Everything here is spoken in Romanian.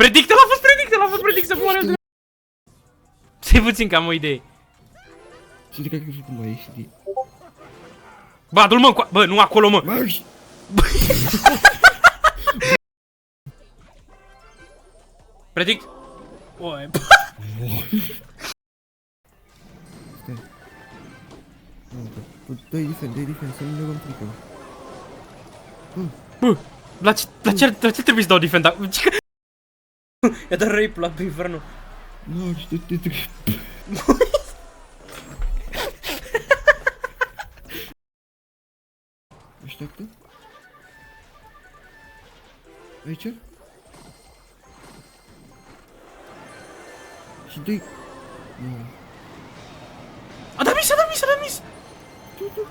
Predict, l-a fost predict să moare el. Stai puțin că am o idee. Și de că ai cum ai ieșit. Bă, adu-l mă, bă, nu acolo, mă. Marș! Predict. Oi. Stai. Dă-i defense, să nu ne luăm tricul. Bă, la ce trebuie să dau defend? I-a dat rape la pe Inferno. Nu, știu. Așteaptă. Aici? Și dă-i... Nu. A dat mis! Tu.